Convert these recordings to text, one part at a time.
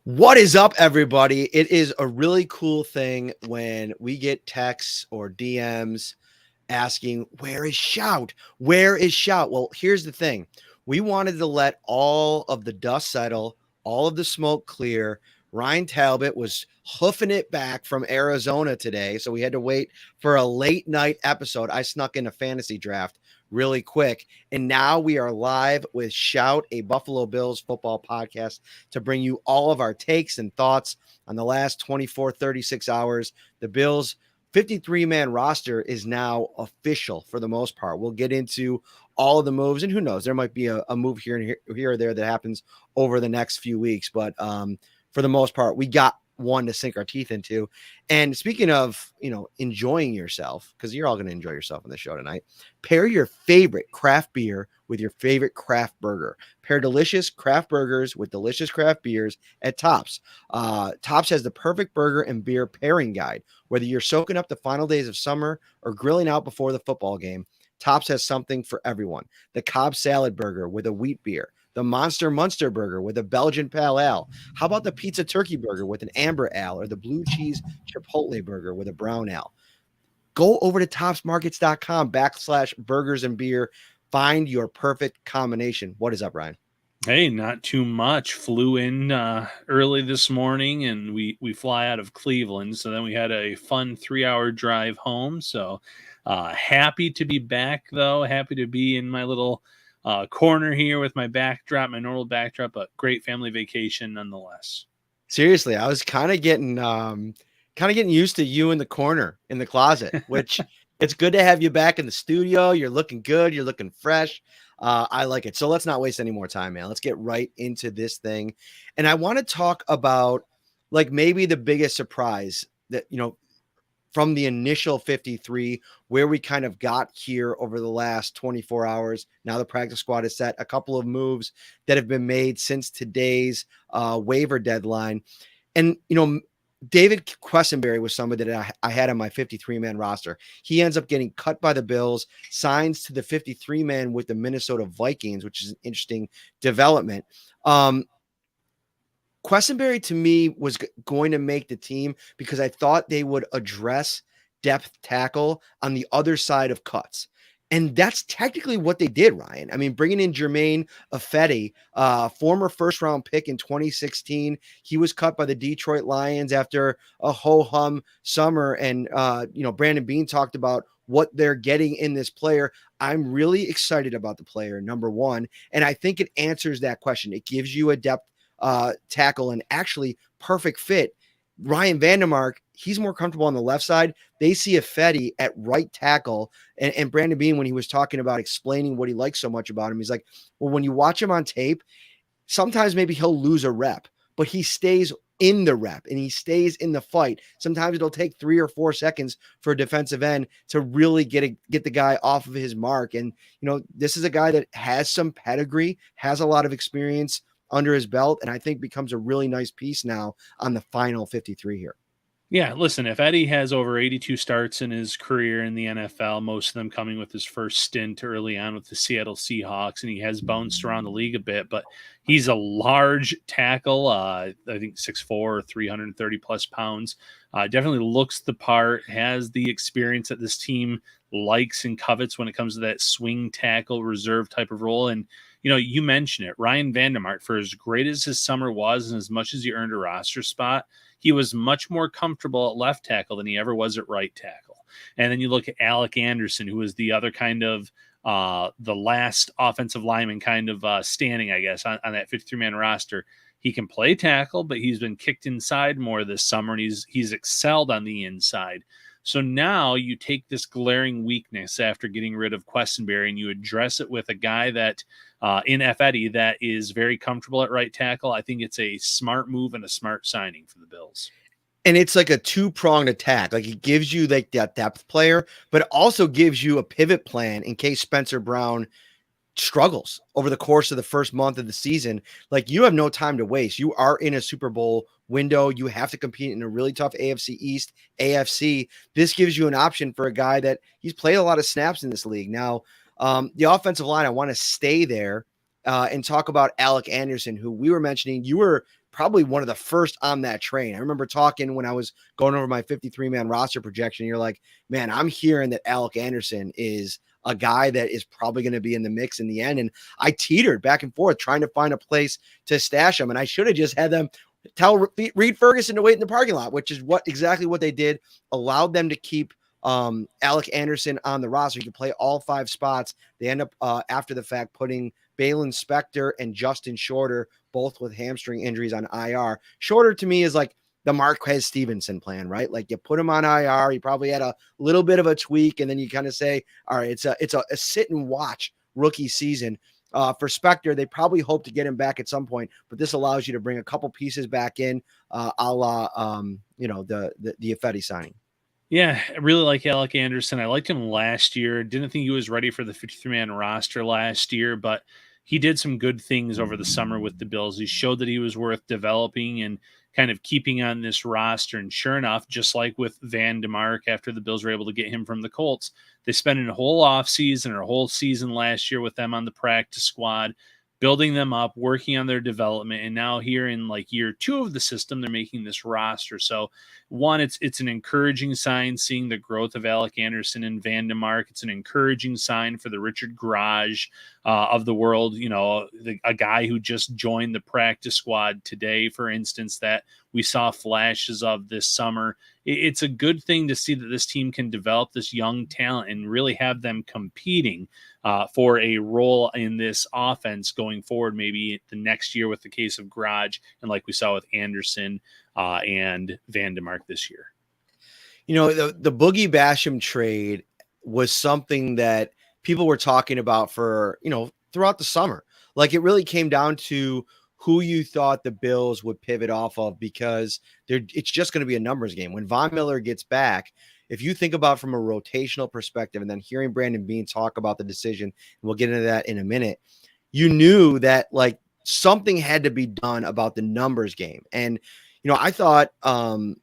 What is up, everybody? It is a really cool thing when we get texts or DMs asking, where is Shout? Where is Shout? Well, here's the thing. We wanted to let all of the dust settle, all of the smoke clear. Ryan Talbot was hoofing it back from Arizona today, so we had to wait for a late night episode. I snuck in a fantasy draft really quick, and now we are live with Shout, a Buffalo Bills football podcast, to bring you all of our takes and thoughts on the last 24, 36 hours. The Bills 53-man roster is now official for the most part. We'll get into all of the moves, and who knows, there might be a move here or there that happens over the next few weeks. But for the most part, we got one to sink our teeth into. And speaking of, enjoying yourself, because you're all going to enjoy yourself on the show tonight, pair your favorite craft beer with your favorite craft burger. Pair delicious craft burgers with delicious craft beers at Tops. Tops has the perfect burger and beer pairing guide. Whether you're soaking up the final days of summer or grilling out before the football game, Tops has something for everyone. The Cobb Salad Burger with a wheat beer. The Monster Munster Burger with a Belgian Pale Ale. How about the Pizza Turkey Burger with an Amber Ale, or the Blue Cheese Chipotle Burger with a Brown Ale? Go over to topsmarkets.com/burgers and beer. Find your perfect combination. What is up, Ryan? Hey, not too much. Flew in early this morning, and we fly out of Cleveland. So then we had a fun 3-hour drive home. So happy to be back, though. Happy to be in my little corner here with my backdrop, my normal backdrop, but great family vacation nonetheless. Seriously, I was kind of getting used to you in the corner in the closet, which it's good to have you back in the studio. You're looking good. You're looking fresh. I like it. So let's not waste any more time, man. Let's get right into this thing. And I want to talk about maybe the biggest surprise that, from the initial 53, where we kind of got here over the last 24 hours. Now the practice squad is set. A couple of moves that have been made since today's waiver deadline. And, David Quessenberry was somebody that I had on my 53-man roster. He ends up getting cut by the Bills, signs to the 53-man with the Minnesota Vikings, which is an interesting development. Quessenberry, to me, was going to make the team because I thought they would address depth tackle on the other side of cuts. And that's technically what they did, Ryan. I mean, bringing in Germain Ifedi, former first-round pick in 2016. He was cut by the Detroit Lions after a ho-hum summer. And, Brandon Beane talked about what they're getting in this player. I'm really excited about the player, number one. And I think it answers that question. It gives you a depth tackle and actually perfect fit. Ryan Vandermark, he's more comfortable on the left side. They see Ifedi at right tackle. And Brandon Beane, when he was talking about explaining what he likes so much about him, he's like, well, when you watch him on tape, sometimes maybe he'll lose a rep, but he stays in the rep and he stays in the fight. Sometimes it'll take 3 or 4 seconds for a defensive end to really get the guy off of his mark. And, this is a guy that has some pedigree, has a lot of experience under his belt, and I think becomes a really nice piece now on the final 53 here. Yeah, listen, if Eddie has over 82 starts in his career in the NFL, most of them coming with his first stint early on with the Seattle Seahawks, and he has bounced around the league a bit, but he's a large tackle, I think 6'4", 330 plus pounds, definitely looks the part, has the experience that this team likes and covets when it comes to that swing tackle reserve type of role. And you mentioned it, Ryan Vandermark, for as great as his summer was and as much as he earned a roster spot, he was much more comfortable at left tackle than he ever was at right tackle. And then you look at Alec Anderson, who was the other kind of the last offensive lineman kind of standing, I guess, on that 53-man roster. He can play tackle, but he's been kicked inside more this summer, and he's excelled on the inside. So now you take this glaring weakness after getting rid of Quessenberry and you address it with a guy that in Ifedi that is very comfortable at right tackle. I think it's a smart move and a smart signing for the Bills. And it's like a 2-pronged attack. Like, it gives you that depth player, but it also gives you a pivot plan in case Spencer Brown struggles over the course of the first month of the season. Like, you have no time to waste. You are in a Super Bowl window. You have to compete in a really tough AFC East, AFC. This gives you an option for a guy that he's played a lot of snaps in this league. Now, the offensive line, I want to stay there and talk about Alec Anderson, who we were mentioning. You were probably one of the first on that train. I remember talking when I was going over my 53-man roster projection. You're like, man, I'm hearing that Alec Anderson is a guy that is probably going to be in the mix in the end. And I teetered back and forth trying to find a place to stash him. And I should have just had them tell Reed Ferguson to wait in the parking lot, which is exactly what they did. Allowed them to keep Alec Anderson on the roster. He could play all 5 spots. They end up after the fact putting Balin Spector and Justin Shorter, both with hamstring injuries, on IR. Shorter to me is like the Marquez Stevenson plan, right? Like you put him on IR. He probably had a little bit of a tweak, and then you kind of say, all right, it's a sit and watch rookie season. For Spector, they probably hope to get him back at some point, but this allows you to bring a couple pieces back in, a la the Ifedi signing. Yeah, I really like Alec Anderson. I liked him last year. Didn't think he was ready for the 53-man roster last year, but he did some good things over the summer with the Bills. He showed that he was worth developing and kind of keeping on this roster. And sure enough, just like with Van DeMark, after the Bills were able to get him from the Colts, they spent a whole offseason or a whole season last year with them on the practice squad, building them up, working on their development. And now here in like year 2 of the system, they're making this roster. So one, it's an encouraging sign seeing the growth of Alec Anderson and Van DeMark. It's an encouraging sign for the Richard Garage of the world. A guy who just joined the practice squad today, for instance, that we saw flashes of this summer. It's a good thing to see that this team can develop this young talent and really have them competing for a role in this offense going forward, maybe the next year with the case of Garage, and like we saw with Anderson and Van DeMark this year. The Boogie Basham trade was something that people were talking about for, throughout the summer. Like it really came down to who you thought the Bills would pivot off of, because it's just going to be a numbers game. When Von Miller gets back, if you think about from a rotational perspective, and then hearing Brandon Beane talk about the decision, and we'll get into that in a minute, you knew that like something had to be done about the numbers game. And, I thought the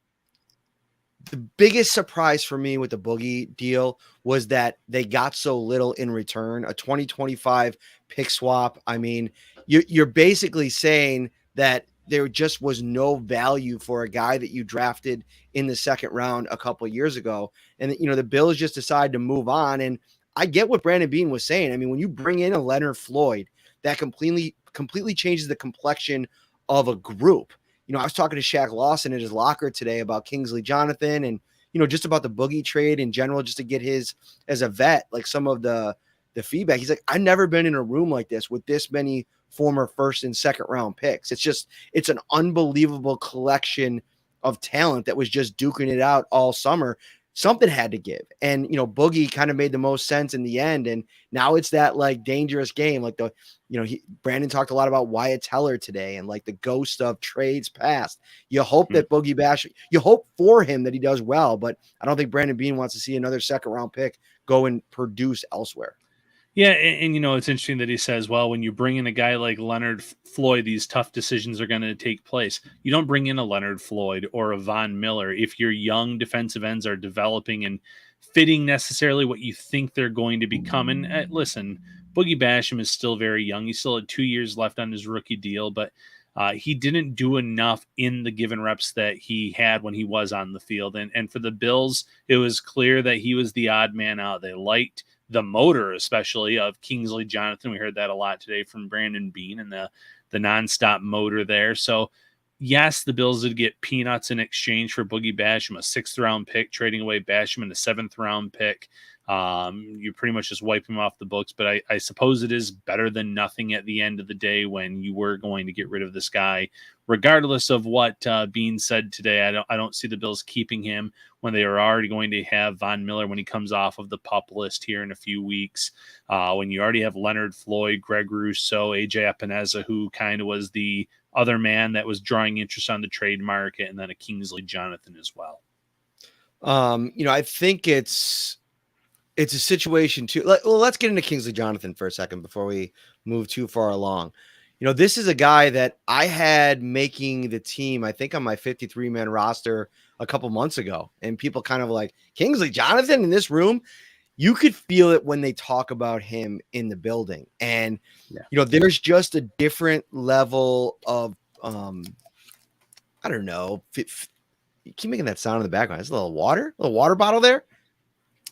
biggest surprise for me with the Boogie deal was that they got so little in return, a 2025 pick swap. I mean, you're basically saying that there just was no value for a guy that you drafted in the second round a couple of years ago. And, the Bills just decided to move on. And I get what Brandon Beane was saying. I mean, when you bring in a Leonard Floyd, that completely changes the complexion of a group. I was talking to Shaq Lawson at his locker today about Kingsley Jonathan and, just about the Boogie trade in general, just to get his, as a vet, like some of the feedback. He's like, I've never been in a room like this with this many former first and second round picks. It's an unbelievable collection of talent that was just duking it out all summer. Something had to give. And, Boogie kind of made the most sense in the end. And now it's that like dangerous game. Like Brandon talked a lot about Wyatt Teller today and like the ghost of trades past. You hope that Boogie Basham, you hope for him that he does well, but I don't think Brandon Beane wants to see another second round pick go and produce elsewhere. Yeah, and it's interesting that he says, well, when you bring in a guy like Leonard Floyd, these tough decisions are going to take place. You don't bring in a Leonard Floyd or a Von Miller if your young defensive ends are developing and fitting necessarily what you think they're going to become. And listen, Boogie Basham is still very young. He still had 2 years left on his rookie deal, but he didn't do enough in the given reps that he had when he was on the field. And for the Bills, it was clear that he was the odd man out. They liked the motor, especially of Kingsley Jonathan. We heard that a lot today from Brandon Beane and the nonstop motor there. So yes, the Bills did get peanuts in exchange for Boogie Basham, a 6th round pick, trading away Basham in a 7th round pick. You pretty much just wipe him off the books, but I suppose it is better than nothing at the end of the day when you were going to get rid of this guy. Regardless of what Beane said today, I don't see the Bills keeping him when they are already going to have Von Miller when he comes off of the PUP list here in a few weeks. When you already have Leonard Floyd, Greg Rousseau, AJ Epineza, who kind of was the other man that was drawing interest on the trade market, and then a Kingsley Jonathan as well. I think it's a situation too. Let's get into Kingsley Jonathan for a second before we move too far along. This is a guy that I had making the team, I think on my 53-man roster a couple months ago. And people kind of like, Kingsley Jonathan in this room? You could feel it when they talk about him in the building. And, there's just a different level of I don't know. You keep making that sound in the background. It's a little water bottle there.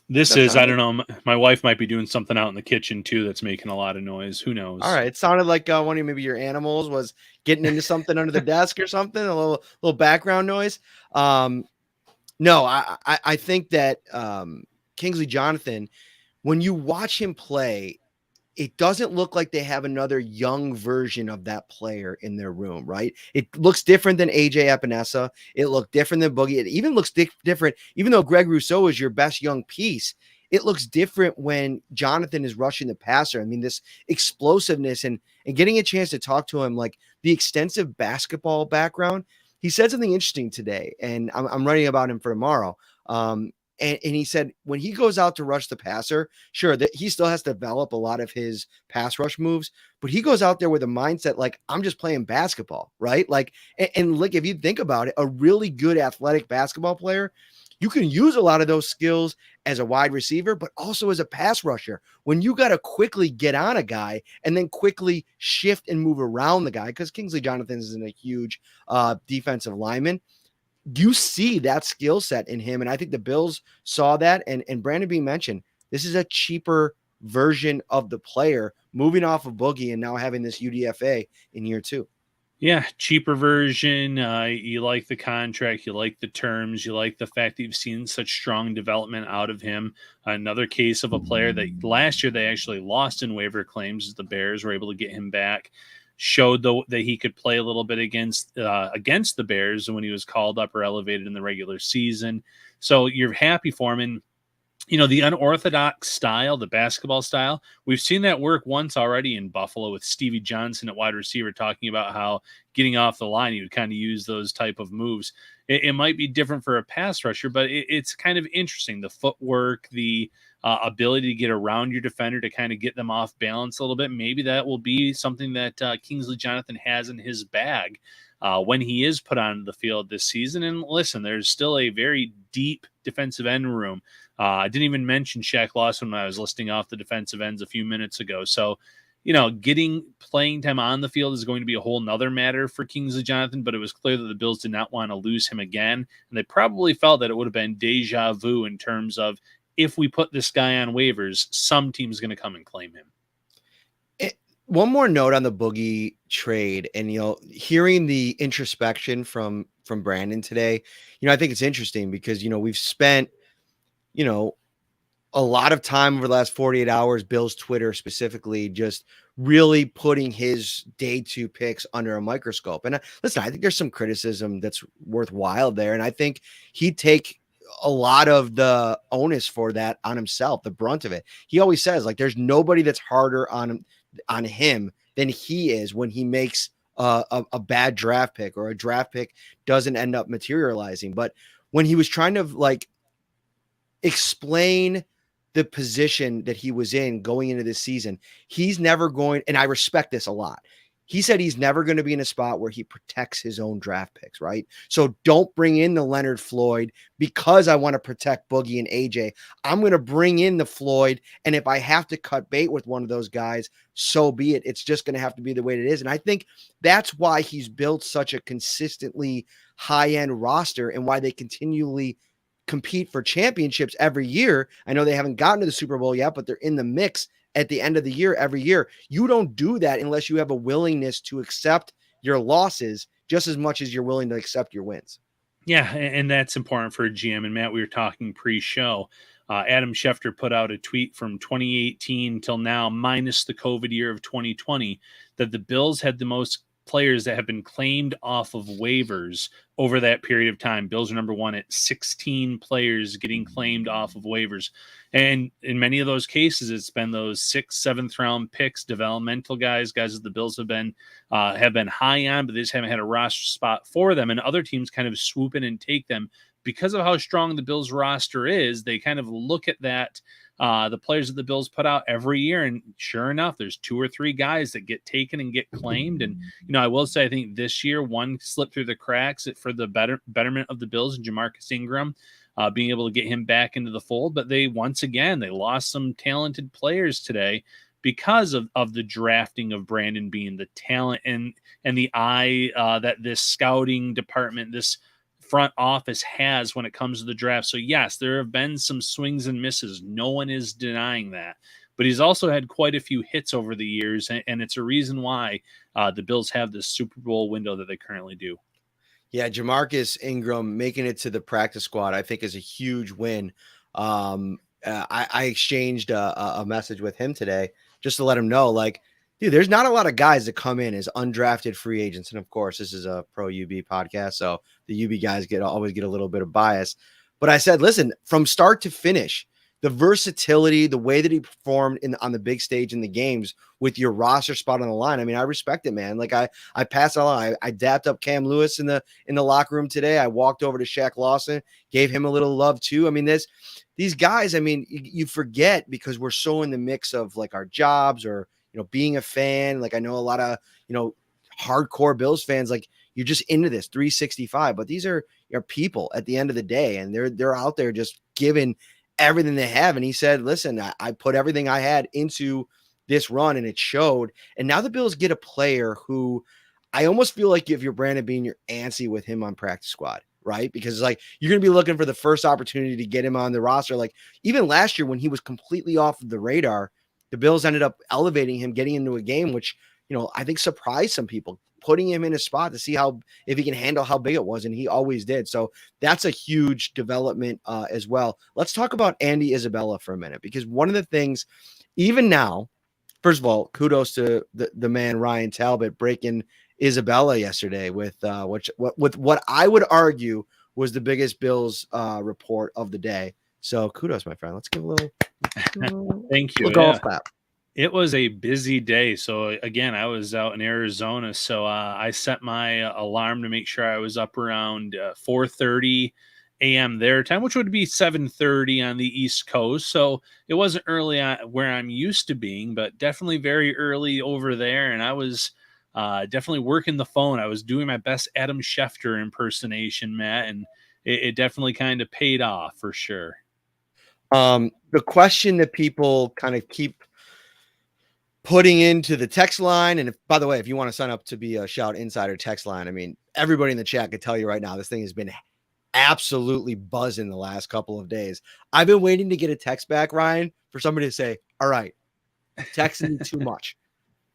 This That is, I sounded. don't know. My wife might be doing something out in the kitchen too that's making a lot of noise. Who All knows? right. It sounded like one of maybe your animals was getting into something under the desk or something. A little background noise. No, I think that Kingsley Jonathan, when you watch him play, it doesn't look like they have another young version of that player in their room, right? It looks different than AJ Epinesa. It looked different than Boogie. It even looks different, even though Greg Rousseau is your best young piece. It looks different when Jonathan is rushing the passer. I mean, this explosiveness and getting a chance to talk to him, like the extensive basketball background. He said something interesting today, and I'm writing about him for tomorrow. And he said when he goes out to rush the passer, sure, that he still has to develop a lot of his pass rush moves, but he goes out there with a mindset like I'm just playing basketball, right? Like, and like if you think about it, a really good athletic basketball player, you can use a lot of those skills as a wide receiver, but also as a pass rusher. When you got to quickly get on a guy and then quickly shift and move around the guy, because Kingsley Jonathan isn't a huge defensive lineman, you see that skill set in him. And I think the Bills saw that. And Brandon Beane mentioned this is a cheaper version of the player moving off of Boogie and now having this UDFA in year 2. Yeah, cheaper version. You like the contract, you like the terms, you like the fact that you've seen such strong development out of him. Another case of a player that last year they actually lost in waiver claims. The Bears were able to get him back. Showed that he could play a little bit against the Bears when he was called up or elevated in the regular season. So you're happy for him. And the unorthodox style, the basketball style, we've seen that work once already in Buffalo with Stevie Johnson at wide receiver, talking about how getting off the line, he would kind of use those type of moves. It might be different for a pass rusher, but it's kind of interesting. The footwork, the ability to get around your defender to kind of get them off balance a little bit. Maybe that will be something that Kingsley Jonathan has in his bag when he is put on the field this season. And listen, there's still a very deep defensive end room. I didn't even mention Shaq Lawson when I was listing off the defensive ends a few minutes ago. So, getting playing time on the field is going to be a whole nother matter for Kingsley Jonathan, but it was clear that the Bills did not want to lose him again. And they probably felt that it would have been deja vu in terms of if we put this guy on waivers, some team's going to come and claim him. One more note on the Boogie trade, and hearing the introspection from Brandon today, I think it's interesting because we've spent a lot of time over the last 48 hours, Bill's Twitter specifically, just really putting his day 2 picks under a microscope. And listen, I think there's some criticism that's worthwhile there. And I think he'd take a lot of the onus for that on himself, the brunt of it. He always says, like, there's nobody that's harder on him than he is when he makes a bad draft pick or a draft pick doesn't end up materializing. But when he was trying to explain the position that he was in going into this season, he's never going, and I respect this a lot. He said he's never going to be in a spot where he protects his own draft picks, right? So don't bring in the Leonard Floyd because I want to protect Boogie and AJ. I'm going to bring in the Floyd, and if I have to cut bait with one of those guys, so be it. It's just going to have to be the way it is. And I think that's why he's built such a consistently high-end roster and why they continually compete for championships every year. I know they haven't gotten to the Super Bowl yet, but they're in the mix at the end of the year every year. You don't do that unless you have a willingness to accept your losses just as much as you're willing to accept your wins. Yeah, and that's important for a GM. And Matt, we were talking pre-show. Adam Schefter put out a tweet from 2018 till now, minus the COVID year of 2020, that the Bills had the most players that have been claimed off of waivers over that period of time. Bills are number 1 at 16 players getting claimed off of waivers. And in many of those cases, it's been those 6th, 7th round picks, developmental guys that the Bills have been high on, but they just haven't had a roster spot for them. And other teams kind of swoop in and take them because of how strong the Bills roster is. They kind of look at that, the players that the Bills put out every year, and sure enough, there's 2 or 3 guys that get taken and get claimed. And I will say, I think this year one slipped through the cracks for the betterment of the Bills and Jamarcus Ingram, being able to get him back into the fold. But they once again lost some talented players today because of the drafting of Brandon Beane, the talent and the eye that this scouting department, this front office has when it comes to the draft. So yes, there have been some swings and misses. No one is denying that. But he's also had quite a few hits over the years, and it's a reason why the Bills have this Super Bowl window that they currently do. Yeah, Jamarcus Ingram making it to the practice squad, I think, is a huge win. I exchanged a message with him today just to let him know, like, dude, there's not a lot of guys that come in as undrafted free agents. And of course, this is a pro UB podcast, so the UB guys always get a little bit of bias. But I said, listen, from start to finish, the versatility, the way that he performed on the big stage in the games with your roster spot on the line. I mean, I respect it, man. Like I passed along. I dapped up Cam Lewis in the locker room today. I walked over to Shaq Lawson, gave him a little love too. I mean, these guys, I mean, you forget because we're so in the mix of like our jobs or, being a fan. Like I know a lot of, hardcore Bills fans, like you're just into this 365, but these are people at the end of the day, and they're out there just giving everything they have. And he said, listen, I put everything I had into this run and it showed. And now the Bills get a player who I almost feel like if you're Brandon Beane, you're antsy with him on practice squad, right? Because it's like, you're going to be looking for the first opportunity to get him on the roster. Like even last year when he was completely off of the radar, the Bills ended up elevating him, getting into a game, which, I think surprised some people, putting him in a spot to see if he can handle how big it was. And he always did. So that's a huge development as well. Let's talk about Andy Isabella for a minute, because one of the things, even now, first of all, kudos to the man, Ryan Talbot, breaking Isabella yesterday with what I would argue was the biggest Bills report of the day. So kudos, my friend. Let's give a little thank you. Golf clap. It was a busy day. So again, I was out in Arizona. So I set my alarm to make sure I was up around 4:30 a.m. their time, which would be 7:30 on the East Coast. So it wasn't early where I'm used to being, but definitely very early over there. And I was definitely working the phone. I was doing my best Adam Schefter impersonation, Matt, and it definitely kind of paid off for sure. The question that people kind of keep putting into the text line, and by the way, if you want to sign up to be a Shout Insider text line, I mean, everybody in the chat could tell you right now, this thing has been absolutely buzzing the last couple of days. I've been waiting to get a text back, Ryan, for somebody to say, all right, texting me too much.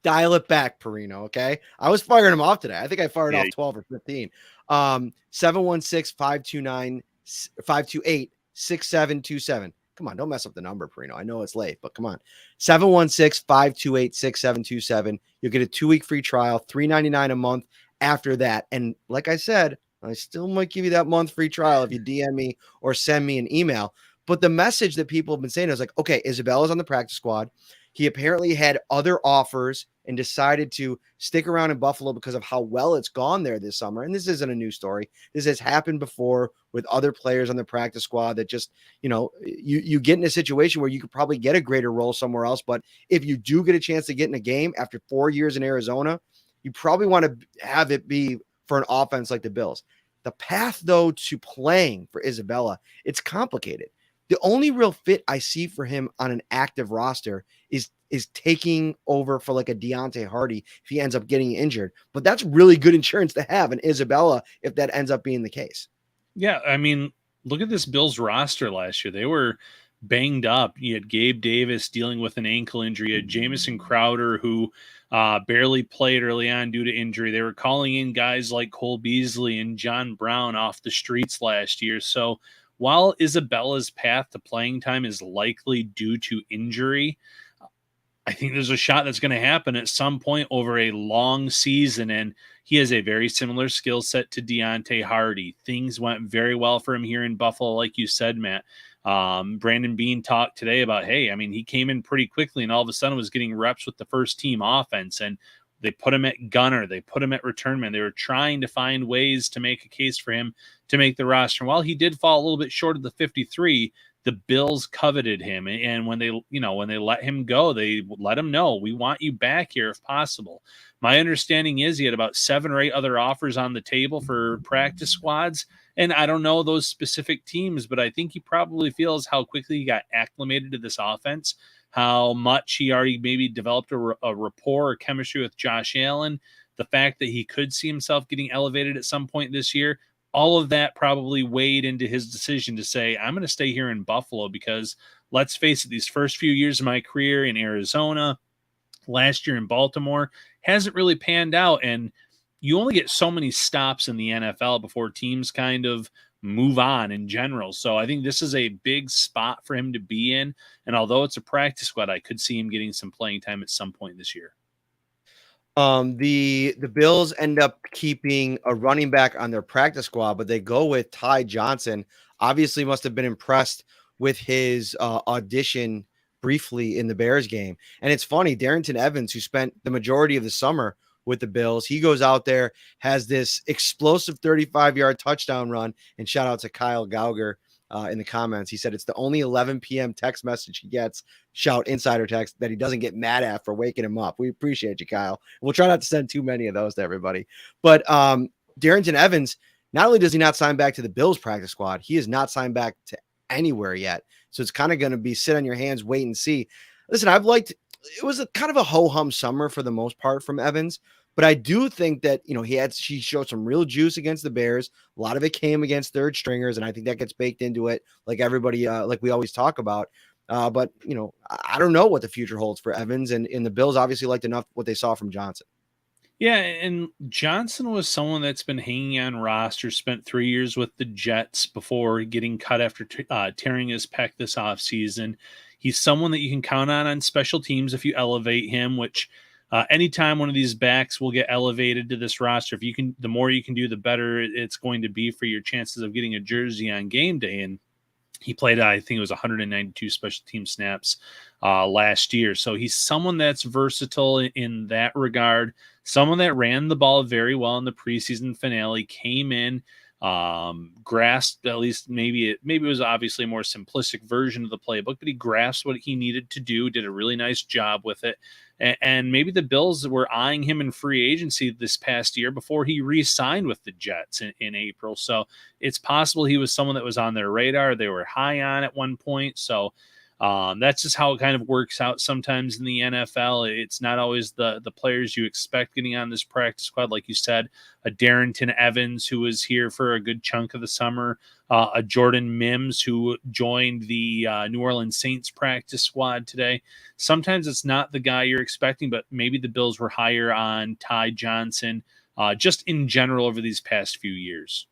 Dial it back, Parrino, okay? I was firing them off today. I think I fired off 12 or 15. 716-528-6727. Come on, don't mess up the number, Parrino. I know it's late, but come on. 716-528-6727. You'll get a 2-week free trial, $3.99 a month after that. And like I said, I still might give you that month free trial if you DM me or send me an email. But the message that people have been saying is like, okay, Isabella's on the practice squad. He apparently had other offers and decided to stick around in Buffalo because of how well it's gone there this summer. And this isn't a new story. This has happened before with other players on the practice squad that just, you get in a situation where you could probably get a greater role somewhere else. But if you do get a chance to get in a game after 4 years in Arizona, you probably want to have it be for an offense like the Bills. The path, though, to playing for Isabella, it's complicated. The only real fit I see for him on an active roster is taking over for like a Deontay Hardy if he ends up getting injured. But that's really good insurance to have in Isabella if that ends up being the case. Yeah, I mean, look at this Bills roster last year. They were banged up. You had Gabe Davis dealing with an ankle injury. You had Jamison Crowder, who barely played early on due to injury. They were calling in guys like Cole Beasley and John Brown off the streets last year. So while Isabella's path to playing time is likely due to injury, I think there's a shot that's going to happen at some point over a long season. And he has a very similar skill set to Deontay Hardy. Things went very well for him here in Buffalo, like you said, Matt. Brandon Beane talked today about, hey, I mean, he came in pretty quickly and all of a sudden was getting reps with the first team offense. And they put him at gunner. They put him at return man. They were trying to find ways to make a case for him to make the roster. And while he did fall a little bit short of the 53, the Bills coveted him. And when they let him go, they let him know, we want you back here if possible. My understanding is he had about 7 or 8 other offers on the table for practice squads. And I don't know those specific teams, but I think he probably feels how quickly he got acclimated to this offense, how much he already maybe developed a rapport or chemistry with Josh Allen, the fact that he could see himself getting elevated at some point this year, all of that probably weighed into his decision to say, I'm going to stay here in Buffalo because let's face it, these first few years of my career in Arizona, last year in Baltimore, hasn't really panned out. And you only get so many stops in the NFL before teams kind of move on in general. So I think this is a big spot for him to be in. And although it's a practice squad, I could see him getting some playing time at some point this year. The Bills end up keeping a running back on their practice squad, but they go with Ty Johnson. Obviously, must have been impressed with his audition briefly in the Bears game. And it's funny, Darrington Evans, who spent the majority of the summer with the Bills, he goes out there, has this explosive 35-yard touchdown run. And shout out to Kyle Gauger in the comments. He said it's the only 11 p.m. text message he gets, shout insider text, that he doesn't get mad at for waking him up. We appreciate you, Kyle. We'll try not to send too many of those to everybody. But Darrington Evans, not only does he not sign back to the Bills practice squad, he is not signed back to anywhere yet. So it's kind of going to be sit on your hands, wait and see. Listen, it was a kind of a ho-hum summer for the most part from Evans, but I do think that, he showed some real juice against the Bears. A lot of it came against third stringers, and I think that gets baked into it, like everybody, like we always talk about. But I don't know what the future holds for Evans, and the Bills obviously liked enough what they saw from Johnson. Yeah, and Johnson was someone that's been hanging on rosters, spent 3 years with the Jets before getting cut after tearing his pec this offseason. He's someone that you can count on special teams if you elevate him, which anytime one of these backs will get elevated to this roster, the more you can do, the better it's going to be for your chances of getting a jersey on game day. And he played, I think it was 192 special team snaps last year. So he's someone that's versatile in that regard, someone that ran the ball very well in the preseason finale, came in, grasped, at least maybe it was obviously a more simplistic version of the playbook, but he grasped what he needed to do, did a really nice job with it. And maybe the Bills were eyeing him in free agency this past year before he re-signed with the Jets in April. So it's possible he was someone that was on their radar. They were high on at one point. So that's just how it kind of works out sometimes in the NFL. It's not always the players you expect getting on this practice squad. Like you said, a Darrington Evans, who was here for a good chunk of the summer, a Jordan Mims, who joined the New Orleans Saints practice squad today. Sometimes it's not the guy you're expecting, but maybe the Bills were higher on Ty Johnson just in general over these past few years.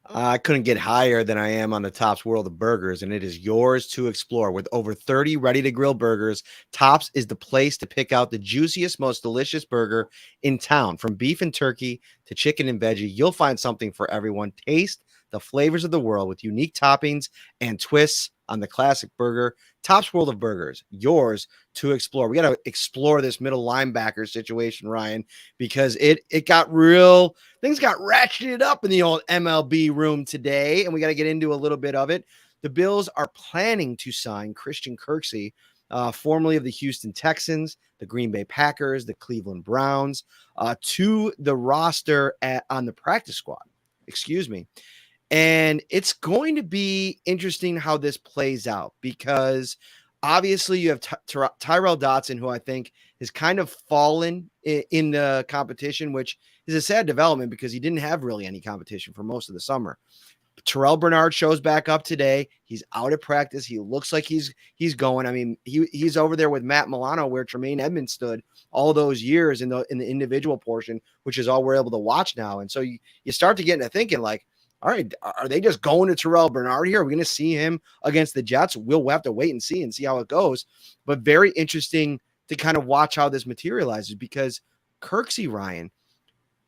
I couldn't get higher than I am on the Tops World of Burgers, and it is yours to explore. With over 30 ready-to-grill burgers, Tops is the place to pick out the juiciest, most delicious burger in town. From beef and turkey to chicken and veggie, you'll find something for everyone. Taste the flavors of the world with unique toppings and twists on the classic burger. Tops World of Burgers, yours to explore. We got to explore this middle linebacker situation, Ryan, because it got real. Things got ratcheted up in the old MLB room today, and we got to get into a little bit of it. The Bills are planning to sign Christian Kirksey, formerly of the Houston Texans, the Green Bay Packers, the Cleveland Browns, to the roster on the practice squad. Excuse me. And it's going to be interesting how this plays out, because obviously you have Tyrel Dotson, who I think has kind of fallen in the competition, which is a sad development because he didn't have really any competition for most of the summer. Terrell Bernard shows back up today. He's out at practice. He looks like he's going. I mean, he's over there with Matt Milano where Tremaine Edmonds stood all those years in the individual portion, which is all we're able to watch now. And so you start to get into thinking like, all right, are they just going to Terrell Bernard here? Are we going to see him against the Jets? We'll have to wait and see how it goes. But very interesting to kind of watch how this materializes, because Kirksey, Ryan,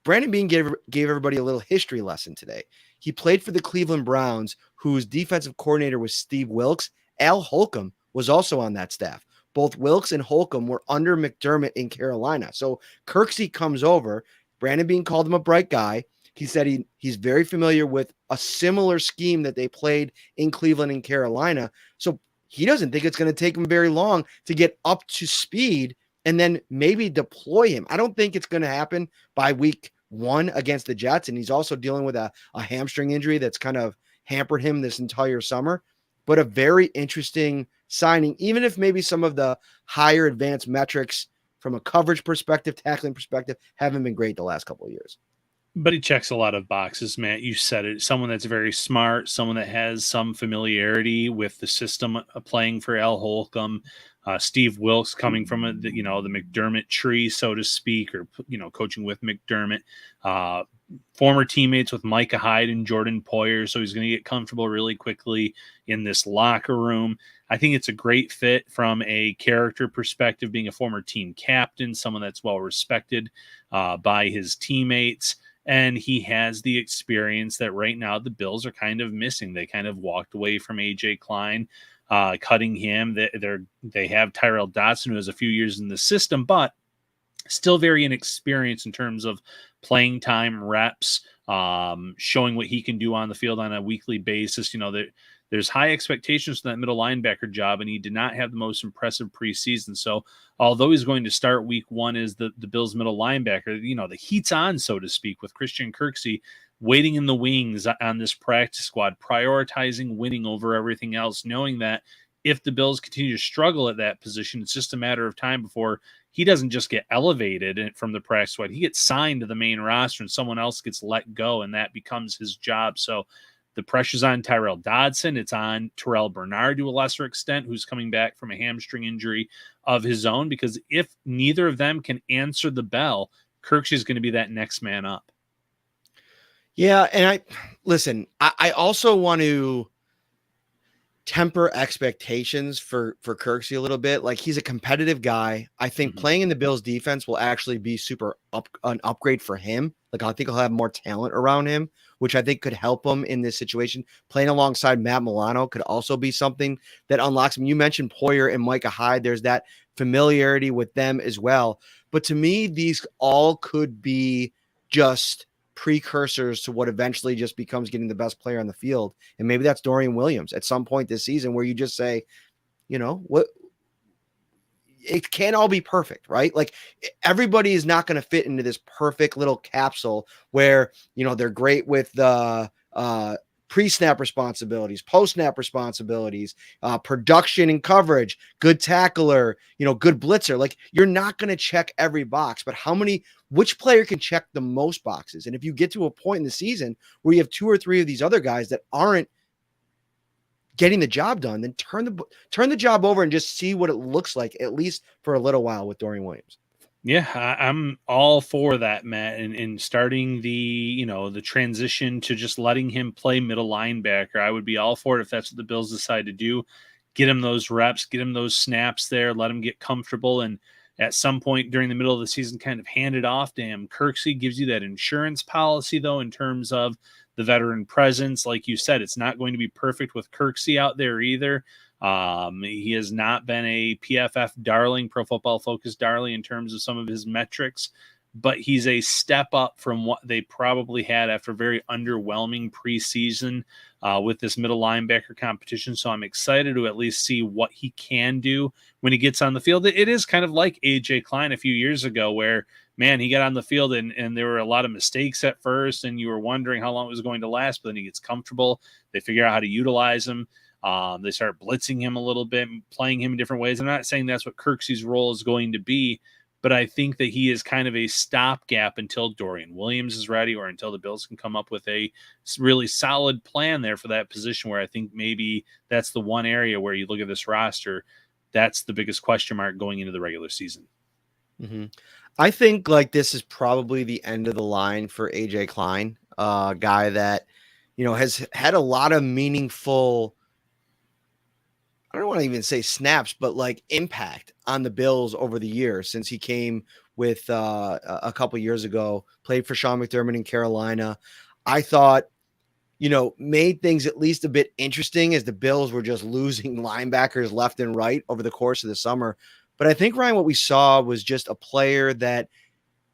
Brandon Beane gave everybody a little history lesson today. He played for the Cleveland Browns, whose defensive coordinator was Steve Wilks. Al Holcomb was also on that staff. Both Wilks and Holcomb were under McDermott in Carolina. So Kirksey comes over. Brandon Beane called him a bright guy. He said he's very familiar with a similar scheme that they played in Cleveland and Carolina. So he doesn't think it's going to take him very long to get up to speed and then maybe deploy him. I don't think it's going to happen by week 1 against the Jets. And he's also dealing with a hamstring injury that's kind of hampered him this entire summer. But a very interesting signing, even if maybe some of the higher advanced metrics from a coverage perspective, tackling perspective, haven't been great the last couple of years. But he checks a lot of boxes, Matt. You said it. Someone that's very smart, someone that has some familiarity with the system playing for Al Holcomb. Steve Wilkes coming from the McDermott tree, so to speak, or coaching with McDermott. Former teammates with Micah Hyde and Jordan Poyer, so he's going to get comfortable really quickly in this locker room. I think it's a great fit from a character perspective, being a former team captain, someone that's well respected by his teammates. And he has the experience that right now the Bills are kind of missing. They kind of walked away from AJ Klein, cutting him. They have Tyrell Dodson, who has a few years in the system, but still very inexperienced in terms of playing time, reps, showing what he can do on the field on a weekly basis. There's high expectations for that middle linebacker job, and he did not have the most impressive preseason. So although he's going to start week one as the Bills middle linebacker, the heat's on, so to speak, with Christian Kirksey waiting in the wings on this practice squad, prioritizing winning over everything else, knowing that if the Bills continue to struggle at that position, it's just a matter of time before he doesn't just get elevated from the practice squad. He gets signed to the main roster and someone else gets let go, and that becomes his job. So the pressure's on Tyrell Dodson. It's on Terrell Bernard to a lesser extent, who's coming back from a hamstring injury of his own, because if neither of them can answer the bell, Kirksey is going to be that next man up. Yeah, and I also want to temper expectations for Kirksey a little bit. Like, he's a competitive guy. I think playing in the Bills defense will actually be an upgrade for him. Like, I think he'll have more talent around him, which I think could help him in this situation. Playing alongside Matt Milano could also be something that unlocks him. You mentioned Poyer and Micah Hyde. There's that familiarity with them as well. But to me, these all could be just precursors to what eventually just becomes getting the best player on the field. And maybe that's Dorian Williams at some point this season, where you just say, what, it can't all be perfect, right? Like, everybody is not going to fit into this perfect little capsule where, they're great with the pre-snap responsibilities, post-snap responsibilities, production and coverage, good tackler, good blitzer. Like, you're not going to check every box, but which player can check the most boxes? And if you get to a point in the season where you have two or three of these other guys that aren't getting the job done, then turn the job over and just see what it looks like, at least for a little while, with Dorian Williams. Yeah, I'm all for that, Matt, and starting the transition to just letting him play middle linebacker. I would be all for it if that's what the Bills decide to do. Get him those reps, get him those snaps there, let him get comfortable, and at some point during the middle of the season, kind of hand it off to him. Kirksey gives you that insurance policy, though, in terms of the veteran presence. Like you said, it's not going to be perfect with Kirksey out there either. He has not been a PFF darling, Pro Football Focus darling, in terms of some of his metrics, but he's a step up from what they probably had after a very underwhelming preseason with this middle linebacker competition. So I'm excited to at least see what he can do when he gets on the field. It is kind of like AJ Klein a few years ago, where, man, he got on the field and there were a lot of mistakes at first, and you were wondering how long it was going to last, but then he gets comfortable. They figure out how to utilize him. They start blitzing him a little bit, playing him in different ways. I'm not saying that's what Kirksey's role is going to be, but I think that he is kind of a stopgap until Dorian Williams is ready, or until the Bills can come up with a really solid plan there for that position, where I think maybe that's the one area where you look at this roster, that's the biggest question mark going into the regular season. Mm-hmm. I think this is probably the end of the line for AJ Klein, a guy that, has had a lot of meaningful, I don't want to even say snaps, but impact on the Bills over the years since he came with a couple years ago, played for Sean McDermott in Carolina. I thought, made things at least a bit interesting as the Bills were just losing linebackers left and right over the course of the summer. But I think, Ryan, what we saw was just a player that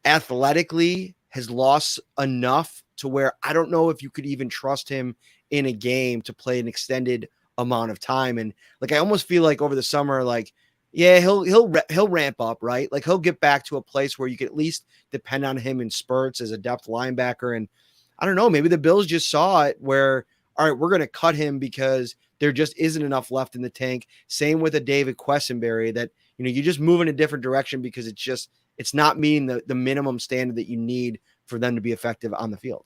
athletically has lost enough to where I don't know if you could even trust him in a game to play an extended amount of time. And I almost feel like over the summer, he'll ramp up, right? He'll get back to a place where you can at least depend on him in spurts as a depth linebacker. And I don't know, maybe the Bills just saw it where, all right, we're going to cut him because there just isn't enough left in the tank. Same with a David Quessenberry that, you just move in a different direction because it's not meeting the minimum standard that you need for them to be effective on the field.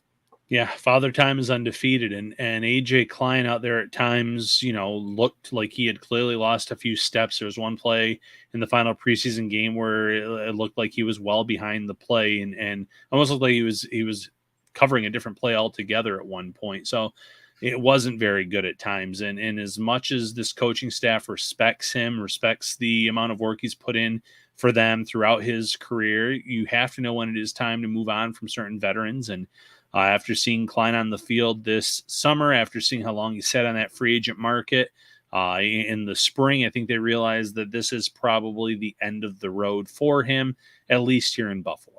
Yeah, Father Time is undefeated, and AJ Klein out there at times, looked like he had clearly lost a few steps. There was one play in the final preseason game where it looked like he was well behind the play, and almost looked like he was covering a different play altogether at one point. So it wasn't very good at times. And as much as this coaching staff respects him, respects the amount of work he's put in for them throughout his career, you have to know when it is time to move on from certain veterans. And after seeing Klein on the field this summer, after seeing how long he sat on that free agent market in the spring, I think they realized that this is probably the end of the road for him, at least here in Buffalo.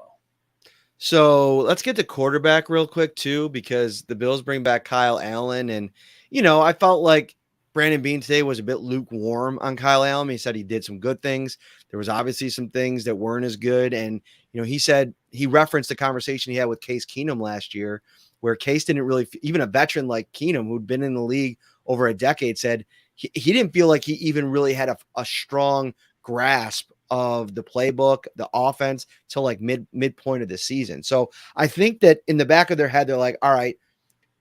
So let's get to quarterback real quick too, because the Bills bring back Kyle Allen. And, I felt like Brandon Beane today was a bit lukewarm on Kyle Allen. He said he did some good things. There was obviously some things that weren't as good. And, he said he referenced the conversation he had with Case Keenum last year, where Case didn't really, even a veteran like Keenum, who'd been in the league over a decade, said he didn't feel like he even really had a strong grasp of the playbook, the offense, till like midpoint of the season. So I think that in the back of their head, they're like, all right,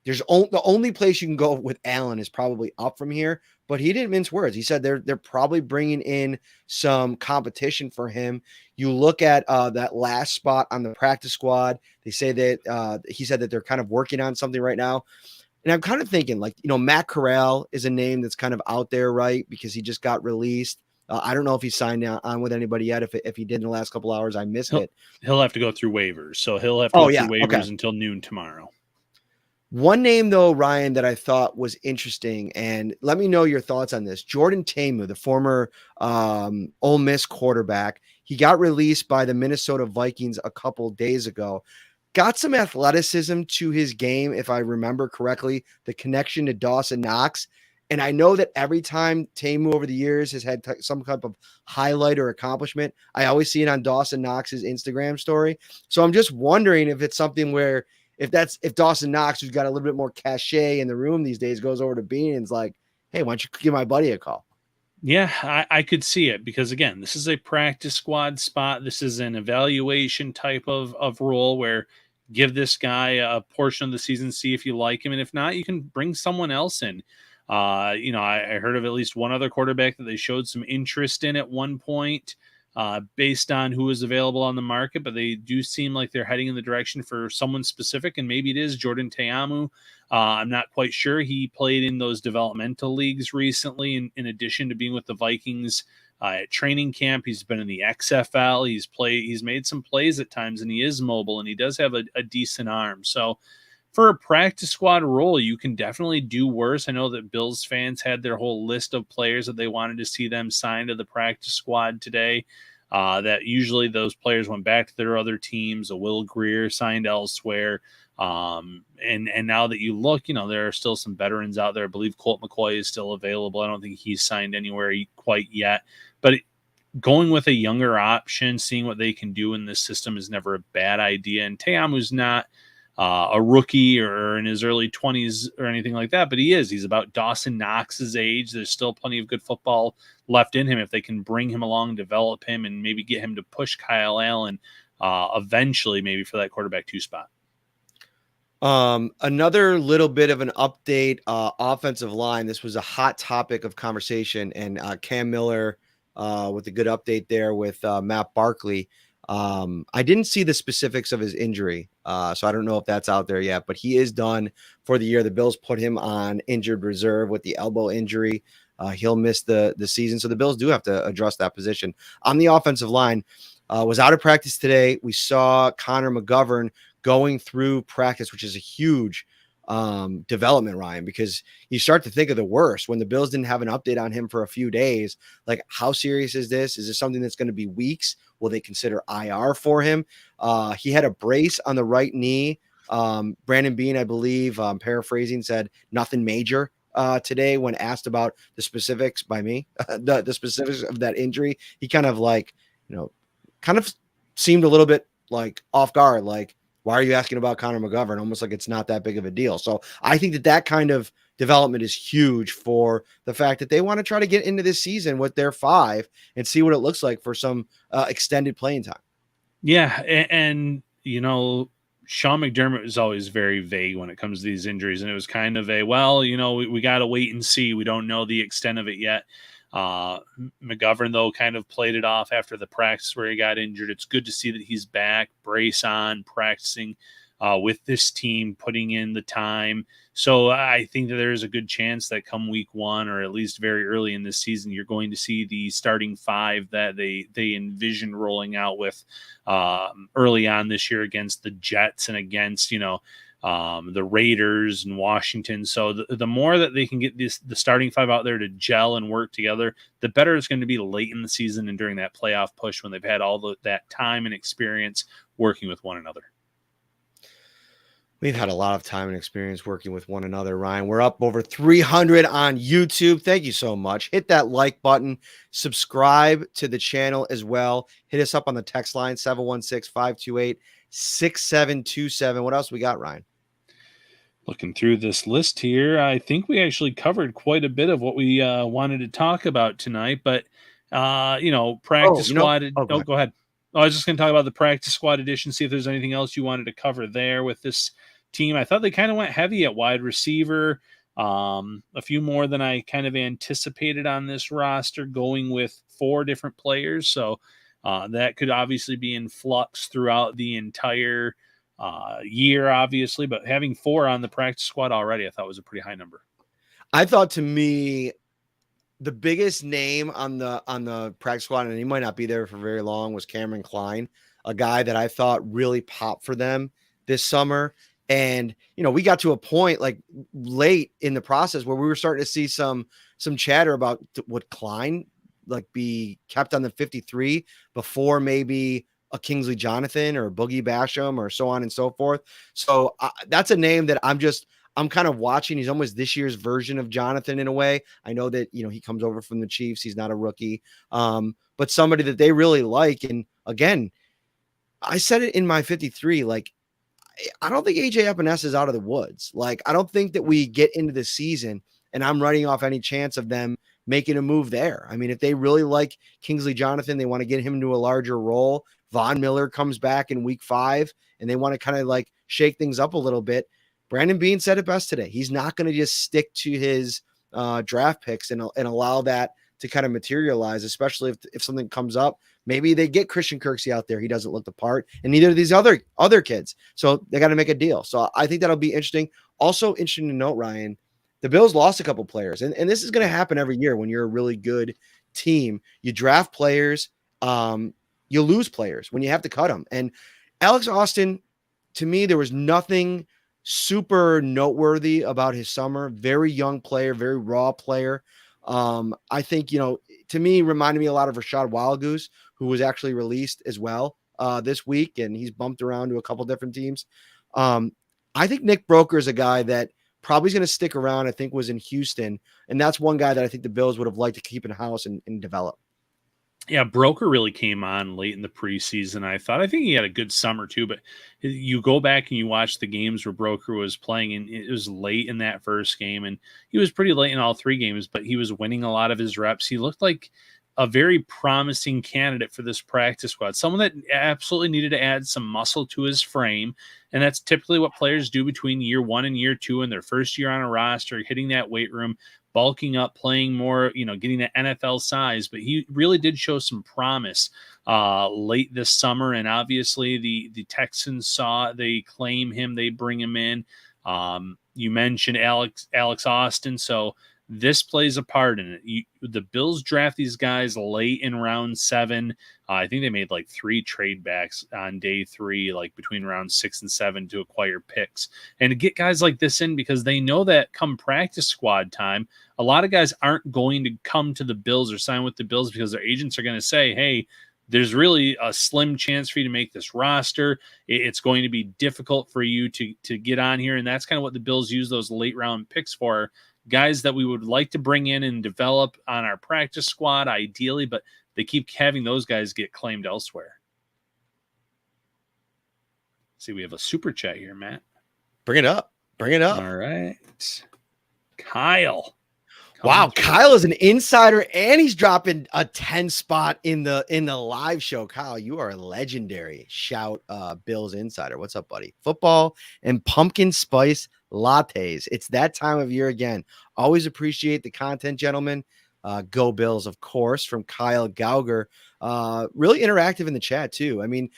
the only place you can go with Allen is probably up from here. But he didn't mince words. He said they're probably bringing in some competition for him. You look at that last spot on the practice squad. They say that he said that they're kind of working on something right now. And I'm kind of thinking like, Matt Corral is a name that's kind of out there, right? Because he just got released. I don't know if he signed on with anybody yet. If he did in the last couple hours, I missed it. He'll have to go through waivers. So he'll have to go through waivers until noon tomorrow. One name, though, Ryan, that I thought was interesting, and let me know your thoughts on this. Jordan Ta'amu, the former Ole Miss quarterback, he got released by the Minnesota Vikings a couple days ago. Got some athleticism to his game, if I remember correctly, the connection to Dawson Knox. And I know that every time Ta'amu over the years has had some type of highlight or accomplishment, I always see it on Dawson Knox's Instagram story. So I'm just wondering if it's something where if Dawson Knox, who's got a little bit more cachet in the room these days, goes over to Beane and is like, hey, why don't you give my buddy a call? Yeah, I could see it because, again, this is a practice squad spot. This is an evaluation type of role where give this guy a portion of the season, see if you like him. And if not, you can bring someone else in. I heard of at least one other quarterback that they showed some interest in at one point based on who is available on the market, but they do seem like they're heading in the direction for someone specific, and maybe it is Jordan Ta'amu. I'm not quite sure. He played in those developmental leagues recently, in addition to being with the Vikings at training camp. He's been in the XFL. He's made some plays at times, and he is mobile, and he does have a decent arm. So for a practice squad role, you can definitely do worse. I know that Bills fans had their whole list of players that they wanted to see them sign to the practice squad today. That usually those players went back to their other teams. A Will Grier signed elsewhere. And now that you look, there are still some veterans out there. I believe Colt McCoy is still available. I don't think he's signed anywhere quite yet. But going with a younger option, seeing what they can do in this system is never a bad idea. And Ta'amu's not a rookie or in his early 20s or anything like that, but he's about Dawson Knox's age. There's still plenty of good football left in him if they can bring him along, develop him, and maybe get him to push Kyle Allen eventually maybe for that quarterback 2 spot. Another little bit of an update, offensive line. This was a hot topic of conversation, and Cam Miller with a good update there with Matt Barkley. I didn't see the specifics of his injury, so I don't know if that's out there yet, but he is done for the year. The Bills put him on injured reserve with the elbow injury. He'll miss the season, so the Bills do have to address that position. On the offensive line, was out of practice today. We saw Connor McGovern going through practice, which is a huge development, Ryan, because you start to think of the worst when the Bills didn't have an update on him for a few days. Like, how serious is this? Is this something that's going to be weeks? Will they consider IR for him? He had a brace on the right knee. Brandon Beane, I believe, paraphrasing, said nothing major today when asked about the specifics by me, the specifics of that injury. He kind of seemed a little bit like off guard, like, Why are you asking about Connor McGovern? Almost like it's not that big of a deal. So I think that kind of development is huge for the fact that they want to try to get into this season with their 5 and see what it looks like for some extended playing time. Yeah. And Sean McDermott was always very vague when it comes to these injuries. And it was kind of we got to wait and see. We don't know the extent of it yet. McGovern, though, kind of played it off after the practice where he got injured. It's good to see that he's back, brace on, practicing with this team, putting in the time. So I think that there's a good chance that come week 1, or at least very early in this season, you're going to see the starting 5 that they envision rolling out with early on this year against the Jets and against, the Raiders and Washington. So the more that they can get the starting 5 out there to gel and work together, the better it's going to be late in the season and during that playoff push when they've had all that time and experience working with one another. We've had a lot of time and experience working with one another, Ryan. We're up over 300 on YouTube. Thank you so much. Hit that like button. Subscribe to the channel as well. Hit us up on the text line, 716-528-6727. What else we got, Ryan? Looking through this list here, I think we actually covered quite a bit of what we wanted to talk about tonight. But, practice squad. Go ahead. I was just going to talk about the practice squad edition, see if there's anything else you wanted to cover there with this team. I thought they kind of went heavy at wide receiver, a few more than I kind of anticipated on this roster, going with 4 different players. So that could obviously be in flux throughout the entire year, obviously, but having 4 on the practice squad already, I thought was a pretty high number. I thought, to me, the biggest name on the practice squad, and he might not be there for very long, was Cameron Klein, a guy that I thought really popped for them this summer. And, we got to a point like late in the process where we were starting to see some chatter about would Klein like be kept on the 53 before maybe a Kingsley Jonathan or Boogie Basham or so on and so forth. So that's a name that I'm kind of watching. He's almost this year's version of Jonathan in a way. I know that, he comes over from the Chiefs. He's not a rookie, but somebody that they really like. And again, I said it in my 53, like, I don't think AJ Epinesa is out of the woods. Like, I don't think that we get into the season and I'm writing off any chance of them making a move there. I mean, if they really like Kingsley Jonathan, they want to get him into a larger role. Von Miller comes back in week 5 and they want to kind of like shake things up a little bit. Brandon Beane said it best today. He's not going to just stick to his draft picks and allow that to kind of materialize, especially if something comes up. Maybe they get Christian Kirksey out there. He doesn't look the part, and neither of these other kids. So they got to make a deal. So I think that'll be interesting. Also interesting to note, Ryan, the Bills lost a couple players, and this is going to happen every year when you're a really good team. You draft players, you lose players when you have to cut them. And Alex Austin, to me, there was nothing super noteworthy about his summer. Very young player, very raw player. I think, to me, reminded me a lot of Rashad Wildgoose, who was actually released as well this week, and he's bumped around to a couple different teams. I think Nick Broker is a guy that probably is going to stick around. I think was in Houston, and that's one guy that I think the Bills would have liked to keep in house and develop. Yeah, Broker really came on late in the preseason. I think he had a good summer too, but you go back and you watch the games where Broker was playing, and it was late in that first game, and he was pretty late in all 3 games, but he was winning a lot of his reps. He looked like a very promising candidate for this practice squad, someone that absolutely needed to add some muscle to his frame, and that's typically what players do between year 1 and year 2 in their first year on a roster, hitting that weight room, bulking up, playing more, getting that NFL size. But he really did show some promise late this summer. And obviously the Texans saw it. They claim him. They bring him in. You mentioned Alex Austin. So this plays a part in it. The Bills draft these guys late in round 7. I think they made like 3 trade backs on day 3, like between round 6 and 7 to acquire picks and to get guys like this in, because they know that come practice squad time, a lot of guys aren't going to come to the Bills or sign with the Bills because their agents are going to say, hey, there's really a slim chance for you to make this roster. It's going to be difficult for you to get on here. And that's kind of what the Bills use those late round picks for. Guys that we would like to bring in and develop on our practice squad, ideally, but they keep having those guys get claimed elsewhere. See, we have a super chat here, Matt. Bring it up. Bring it up. All right. Kyle. Wow, Kyle is an insider and he's dropping a 10 spot in the live show. Kyle, you are legendary. Shout Bill's insider. What's up, buddy? Football and pumpkin spice lattes. It's that time of year again. Always appreciate the content, gentlemen. Go Bills, of course, from Kyle Gauger. Really interactive in the chat too. I mean,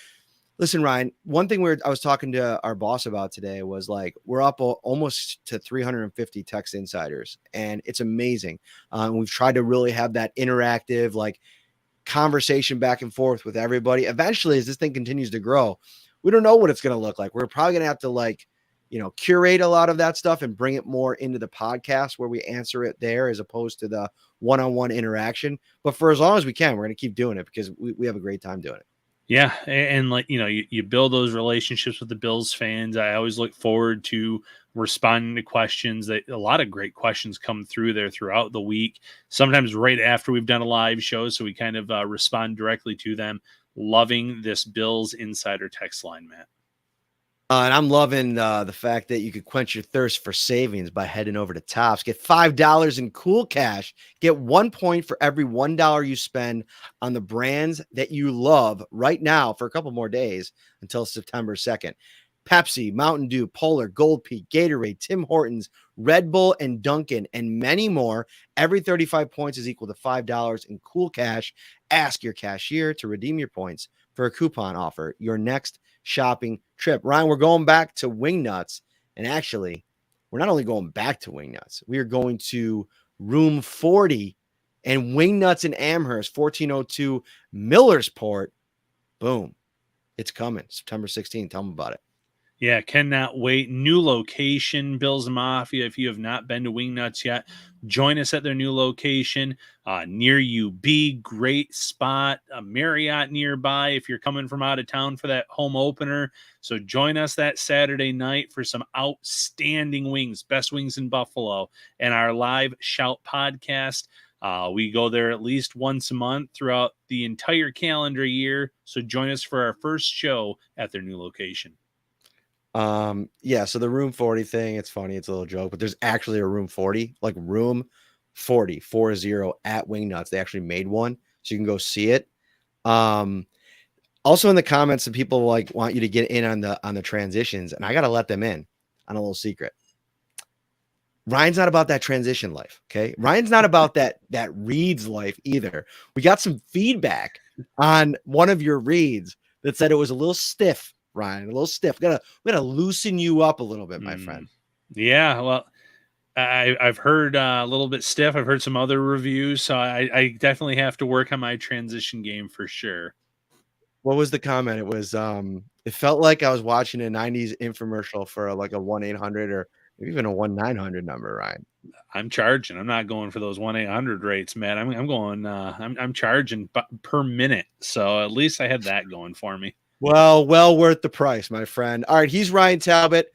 listen, Ryan, one thing I was talking to our boss about today was like, we're up almost to 350 text insiders, and it's amazing. We've tried to really have that interactive, like, conversation back and forth with everybody. Eventually, as this thing continues to grow, we don't know what it's going to look like. We're probably going to have to, like, curate a lot of that stuff and bring it more into the podcast where we answer it there as opposed to the one-on-one interaction. But for as long as we can, we're going to keep doing it because we have a great time doing it. Yeah, and like, you build those relationships with the Bills fans. I always look forward to responding to questions. That a lot of great questions come through there throughout the week, sometimes right after we've done a live show, so we kind of respond directly to them. Loving this Bills insider text line, Matt. And I'm loving the fact that you could quench your thirst for savings by heading over to Tops. Get $5 in cool cash. Get 1 point for every $1 you spend on the brands that you love right now for a couple more days until September 2nd. Pepsi, Mountain Dew, Polar, Gold Peak, Gatorade, Tim Hortons, Red Bull, and Dunkin', and many more. Every 35 points is equal to $5 in cool cash. Ask your cashier to redeem your points for a coupon offer your next shopping trip. Ryan, we're going back to Wingnuts, and actually, we're not only going back to Wingnuts, we are going to room 40 and Wingnuts in Amherst, 1402 Millersport. Boom. It's coming September 16th. Tell them about it. Yeah, cannot wait. New location, Bills Mafia. If you have not been to Wingnuts yet, join us at their new location near UB. Great spot. A Marriott nearby if you're coming from out of town for that home opener. So join us that Saturday night for some outstanding wings, best wings in Buffalo, and our live Shout podcast. We go there at least once a month throughout the entire calendar year. So join us for our first show at their new location. Yeah, so the room 40 thing, it's funny, it's a little joke, but there's actually a room 40, like room 40 at Wingnuts. They actually made one, so you can go see it. Also in the comments, some people like want you to get in on the transitions, and I gotta let them in on a little secret. Ryan's not about that transition life, okay? Ryan's not about that reads life either. We got some feedback on one of your reads that said it was a little stiff. Ryan, a little stiff. We gotta loosen you up a little bit, my friend. Yeah, well, I've heard a little bit stiff. I've heard some other reviews, so I definitely have to work on my transition game for sure. What was the comment? It was it felt like I was watching a 90s infomercial for like a 1-800 or maybe even a 1-900 number, Ryan. I'm charging. I'm not going for those 1-800 rates, man. I'm going I'm charging per minute. So at least I had that going for me. Well worth the price, my friend. All right, he's Ryan Talbot.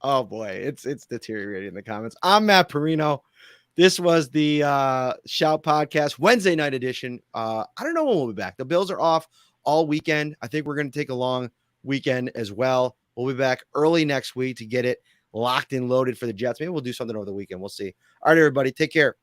Oh boy, it's deteriorating in the comments. I'm Matt Parrino. This was the Shout Podcast Wednesday night edition. I don't know when we'll be back. The Bills are off all weekend. I think we're going to take a long weekend as well. We'll be back early next week to get it locked and loaded for the Jets. Maybe we'll do something over the weekend. We'll see. All right, everybody, take care.